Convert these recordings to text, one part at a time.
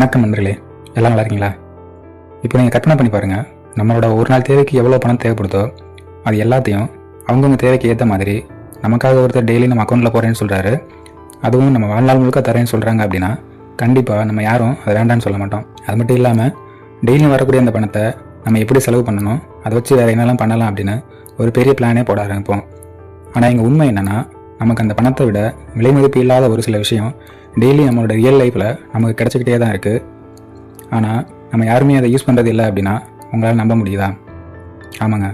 வணக்கம் நண்பர்களே, எல்லாம் நல்லா இருக்கீங்களா? இப்போ நீங்கள் கற்பனை பண்ணி பாருங்கள், நம்மளோட ஒரு நாள் தேவைக்கு எவ்வளோ பணம் தேவைப்படுதோ அது எல்லாத்தையும் அவங்கவுங்க தேவைக்கு ஏற்ற மாதிரி நமக்காக ஒருத்தர் டெய்லி நம்ம அக்கௌண்ட்டில் போகிறேன்னு சொல்கிறாரு, அதுவும் நம்ம வாழ்நாள் முழுக்க தரேன்னு சொல்கிறாங்க அப்படின்னா கண்டிப்பாக நம்ம யாரும் அதை வேண்டான்னு சொல்ல மாட்டோம். அது மட்டும் இல்லாமல் டெய்லியும் வரக்கூடிய அந்த பணத்தை நம்ம எப்படி செலவு பண்ணணும், அதை வச்சு வேறு என்னெல்லாம் பண்ணலாம் அப்படின்னு ஒரு பெரிய பிளானே போட ஆரம்பிப்போம். ஆனால் இங்கே உண்மை என்னென்னா, நமக்கு அந்த பணத்தை விட விலை மதிப்பு இல்லாத ஒரு சில விஷயம் டெய்லி நம்மளோட ரியல் லைஃப்பில் நமக்கு கிடச்சிக்கிட்டே தான் இருக்குது. ஆனால் நம்ம யாருமே அதை யூஸ் பண்ணுறது இல்லை அப்படின்னா உங்களால் நம்ப முடியுதா? ஆமாங்க,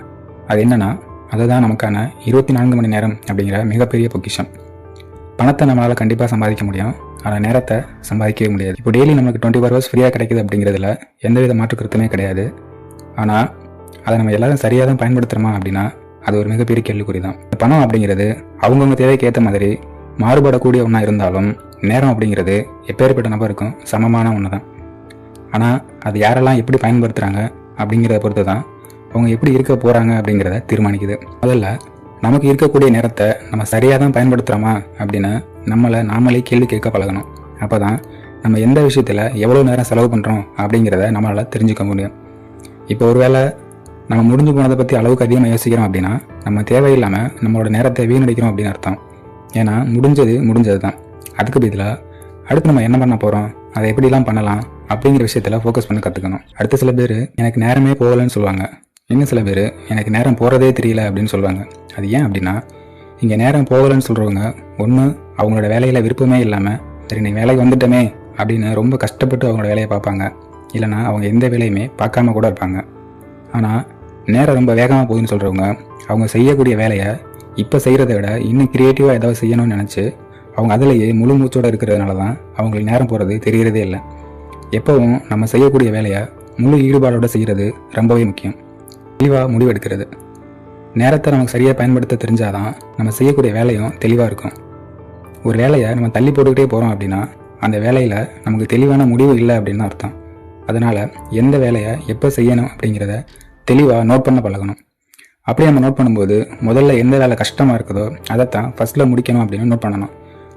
அது என்னென்னா அதுதான் நமக்கான 24 மணி நேரம் அப்படிங்கிற மிகப்பெரிய பொக்கிஷம். பணத்தை நம்மளால் கண்டிப்பாக சம்பாதிக்க முடியும், ஆனால் நேரத்தை சம்பாதிக்கவே முடியாது. இப்போ டெய்லி நமக்கு 24 ஹவர்ஸ் ஃப்ரீயாக கிடைக்குது அப்படிங்கிறதுல எந்தவித மாற்று கருத்துமே கிடையாது. ஆனால் அதை நம்ம எல்லாரும் சரியாக தான் பயன்படுத்துகிறோமா அப்படின்னா அது ஒரு மிகப்பெரிய கேள்விக்குறி தான். பணம் அப்படிங்கிறது அவங்கவுங்க தேவைக்கு ஏற்ற மாதிரி மாறுபடக்கூடிய ஒன்றா இருந்தாலும் நேரம் அப்படிங்கிறது எப்பேற்பட்ட நபருக்கும் சமமான ஒன்று தான். ஆனால் அது யாரெல்லாம் எப்படி பயன்படுத்துகிறாங்க அப்படிங்கிறத பொறுத்து தான் அவங்க எப்படி இருக்க போகிறாங்க அப்படிங்கிறத தீர்மானிக்குது. முதல்ல நமக்கு இருக்கக்கூடிய நேரத்தை நம்ம சரியாக தான் பயன்படுத்துகிறோமா அப்படின்னு நாமளே கேள்வி கேட்க பழகணும். அப்போ தான் நம்ம எந்த விஷயத்தில் எவ்வளோ நேரம் செலவு பண்ணுறோம் அப்படிங்கிறத நம்மளால் தெரிஞ்சுக்க முடியும். இப்போ ஒருவேளை நம்ம முடிஞ்சு போனதை பற்றி அளவுக்கு அதிகமாக யோசிக்கிறோம் அப்படின்னா நம்ம தேவையில்லாமல் நம்மளோட நேரத்தை வீணடிக்கிறோம் அப்படின்னு அர்த்தம். ஏன்னா முடிஞ்சது தான். அதுக்கு பதிலாக அடுத்து நம்ம என்ன பண்ண போகிறோம், அதை எப்படிலாம் பண்ணலாம் அப்படிங்கிற விஷயத்தில் ஃபோக்கஸ் பண்ணி கற்றுக்கணும். அடுத்த சில பேர் எனக்கு நேரமே போகலைன்னு சொல்லுவாங்க, இன்னும் சில பேர் எனக்கு நேரம் போகிறதே தெரியல அப்படின்னு சொல்லுவாங்க. அது ஏன் அப்படின்னா, இங்கே நேரம் போகலைன்னு சொல்கிறவங்க ஒன்று அவங்களோட வேலையில் விருப்பமே இல்லாமல் சரி நீ வேலைக்கு வந்துட்டோமே அப்படின்னு ரொம்ப கஷ்டப்பட்டு அவங்களோட வேலையை பார்ப்பாங்க, இல்லைனா அவங்க எந்த வேலையுமே பார்க்காம கூட இருப்பாங்க. ஆனால் நேரம் ரொம்ப வேகமாக போகுதுன்னு சொல்கிறவங்க அவங்க செய்யக்கூடிய வேலையை இப்போ செய்கிறத விட இன்னும் க்ரியேட்டிவாக ஏதாவது செய்யணும்னு நினச்சி அவங்க அதிலேயே முழு மூச்சோடு இருக்கிறதுனால தான் அவங்களுக்கு நேரம் போகிறது தெரியறதே இல்லை. எப்போவும் நம்ம செய்யக்கூடிய வேலையை முழு ஈடுபாடோடு செய்கிறது ரொம்பவே முக்கியம். தெளிவாக முடிவெடுக்கிறது. நேரத்தை நமக்கு சரியாக பயன்படுத்த தெரிஞ்சாதான் நம்ம செய்யக்கூடிய வேலையும் தெளிவாக இருக்கும். ஒரு வேலையை நம்ம தள்ளி போட்டுக்கிட்டே போகிறோம் அப்படின்னா அந்த வேலையில் நமக்கு தெளிவான முடிவு இல்லை அப்படின்னு அர்த்தம். அதனால் எந்த வேலையை எப்போ செய்யணும் அப்படிங்கிறத தெளிவாக நோட் பண்ண பழகணும். அப்படியே நம்ம நோட் பண்ணும்போது முதல்ல எந்த வேலை கஷ்டமாக இருக்குதோ அதைத்தான் ஃபஸ்ட்டில் முடிக்கணும் அப்படின்னு நோட் பண்ணணும்.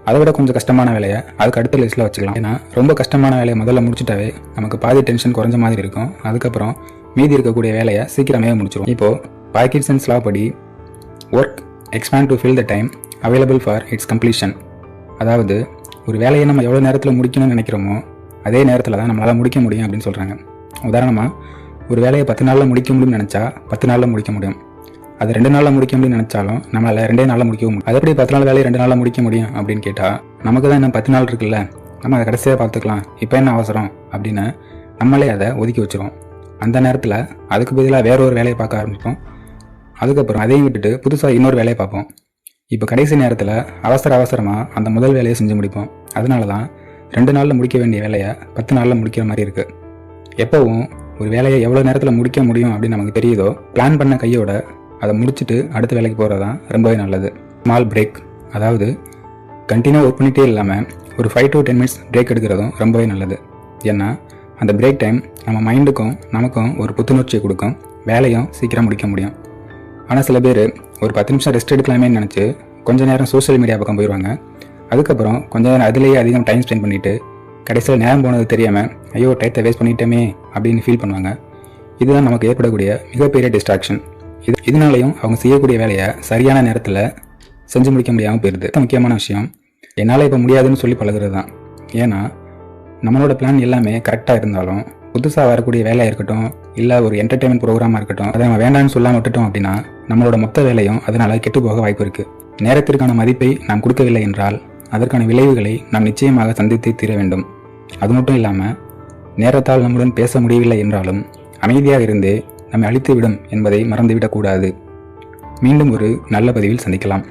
அதை விட கொஞ்சம் கஷ்டமான வேலையை அதுக்கு அடுத்த லிஸ்ட்டில் வச்சுக்கலாம். ஏன்னா ரொம்ப கஷ்டமான வேலையை முதல்ல முடிச்சுட்டாவே நமக்கு பாதி டென்ஷன் குறைஞ்ச மாதிரி இருக்கும். அதுக்கப்புறம் மீதி இருக்கக்கூடிய வேலையை சீக்கிரமே முடிச்சிடும். இப்போது பார்க்கின்சன்ஸ் லா படி work expand to fill the time available for it's completion. அதாவது ஒரு வேலையை நம்ம எவ்வளோ நேரத்தில் முடிக்கணும்னு நினைக்கிறோமோ அதே நேரத்தில் தான் நம்மளால் முடிக்க முடியும் அப்படின்னு சொல்கிறாங்க. உதாரணமாக ஒரு வேலையை 10 நாளில் முடிக்க முடியும்னு நினச்சா 10 நாளில் முடிக்க முடியும். அது 2 நாளில் முடிக்க முடியும்னு நினச்சாலும் நம்மளால் 2 நாளில் முடிக்கவும் முடியும். அது எப்படி 10 நாள் வேலையை 2 நாளில் முடிக்க முடியும் அப்படின்னு கேட்டால் நமக்கு தான் இன்னும் 10 நாள் இருக்குல்ல, நம்ம அதை கடைசியாக பார்த்துக்கலாம், இப்போ என்ன அவசரம் அப்படின்னு நம்மளே அதை ஒதுக்கி வச்சுருவோம். அந்த நேரத்தில் அதுக்கு பதிலாக வேற ஒரு வேலையை பார்க்க ஆரம்பிப்போம். அதுக்கப்புறம் அதையும் விட்டுட்டு புதுசாக இன்னொரு வேலையை பார்ப்போம். இப்போ கடைசி நேரத்தில் அவசரமாக அந்த முதல் வேலையை செஞ்சு முடிப்போம். அதனால தான் 2 நாளில் முடிக்க வேண்டிய வேலையை 10 நாளில் முடிக்கிற மாதிரி இருக்குது. எப்போவும் ஒரு வேலையை எவ்வளோ நேரத்தில் முடிக்க முடியும் அப்படின்னு நமக்கு தெரியுதோ பிளான் பண்ண கையோட அதை முடிச்சுட்டு அடுத்த வேலைக்கு போகிறது தான் ரொம்பவே நல்லது. ஸ்மால் பிரேக், அதாவது கண்டினியூ ஒர்க் பண்ணிகிட்டே இல்லாமல் ஒரு 5 to 10 minutes பிரேக் எடுக்கிறதும் ரொம்பவே நல்லது. ஏன்னா அந்த பிரேக் டைம் நம்ம மைண்டுக்கும் நமக்கும் ஒரு புத்துணர்ச்சியை கொடுக்கும், வேலையும் சீக்கிரம் முடிக்க முடியும். ஆனால் சில பேர் ஒரு 10 நிமிஷம் ரெஸ்ட் எடுக்கலாமே நினச்சி கொஞ்சம் நேரம் சோஷியல் மீடியா பக்கம் போயிடுவாங்க. அதுக்கப்புறம் கொஞ்சம் நேரம் அதிலேயே அதிகம் டைம் ஸ்பெண்ட் பண்ணிவிட்டு கடைசியில் நேரம் போனது தெரியாமல் ஐயோ டயத்தை வேஸ்ட் பண்ணிட்டோமே அப்படின்னு ஃபீல் பண்ணுவாங்க. இதுதான் நமக்கு ஏற்படக்கூடிய மிகப்பெரிய டிஸ்ட்ராக்ஷன். இதனாலையும் அவங்க செய்யக்கூடிய வேலையை சரியான நேரத்தில் செஞ்சு முடிக்க முடியாமல் போயிடுது. முக்கியமான விஷயம் என்னால் இப்போ முடியாதுன்னு சொல்லி பழகிறது தான். ஏன்னா நம்மளோட பிளான் எல்லாமே கரெக்டாக இருந்தாலும் புதுசாக வரக்கூடிய வேலையாக இருக்கட்டும், இல்லை ஒரு என்டர்டெயின்மெண்ட் ப்ரோக்ராமாக இருக்கட்டும், அதை நம்ம வேண்டாம்னு சொல்லாமல் விட்டுட்டோம் அப்படின்னா நம்மளோட மொத்த வேலையும் அதனால் கெட்டு போக வாய்ப்பு இருக்குது. நேரத்திற்கான மதிப்பை நாம் கொடுக்கவில்லை என்றால் அதற்கான விளைவுகளை நாம் நிச்சயமாக சந்தித்தே தீர வேண்டும். அது மட்டும் இல்லாமல் நேரத்தால் நம்முடன் பேச முடியவில்லை என்றாலும் அமைதியாக இருந்தே நம்மை அழித்துவிடும் என்பதை மறந்துவிடக்கூடாது. மீண்டும் ஒரு நல்ல பதிவில் சந்திக்கலாம்.